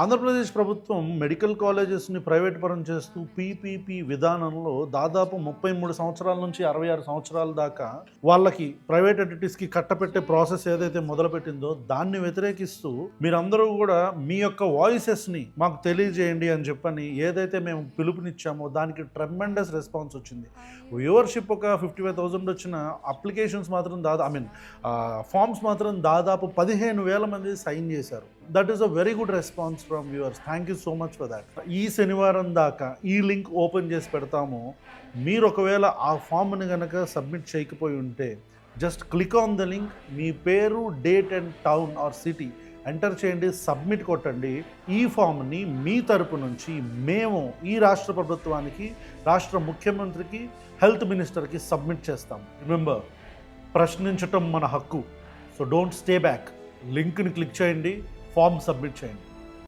ఆంధ్రప్రదేశ్ ప్రభుత్వం medical కాలేజెస్ని private పరం చేస్తూ పీపీపీ విధానంలో దాదాపు 33 సంవత్సరాల నుంచి 66 సంవత్సరాల దాకా వాళ్ళకి ప్రైవేట్ ఎంటిటీస్కి కట్టపెట్టే ప్రాసెస్ ఏదైతే మొదలుపెట్టిందో దాన్ని వ్యతిరేకిస్తూ మీరందరూ కూడా మీ యొక్క వాయిసెస్ని మాకు తెలియజేయండి అని చెప్పని ఏదైతే మేము పిలుపునిచ్చామో దానికి ట్రెమెండస్ రెస్పాన్స్ వచ్చింది. వ్యూవర్షిప్ ఒక 55,000 వచ్చిన అప్లికేషన్స్ మాత్రం ఫామ్స్ మాత్రం దాదాపు 15,000 మంది సైన్ చేశారు. That is a very good response from viewers. Thank you so much for that. ఈ శనివారం దాకా ఈ లింక్ ఓపెన్ చేసి పెడతాము. మీరు ఒకవేళ ఆ ఫామ్ని కనుక సబ్మిట్ చేయకపోయి ఉంటే just click on the link, మీ పేరు, date and town or city enter చేయండి, సబ్మిట్ కొట్టండి. ఈ ఫామ్ని మీ తరపు నుంచి మేము ఈ రాష్ట్ర ప్రభుత్వానికి, రాష్ట్ర ముఖ్యమంత్రికి, హెల్త్ మినిస్టర్కి సబ్మిట్ చేస్తాం. రిమెంబర్, ప్రశ్నించటం మన హక్కు. So don't stay back. లింక్ని క్లిక్ చేయండి, ఫామ్ సబ్మిట్ చేయండి.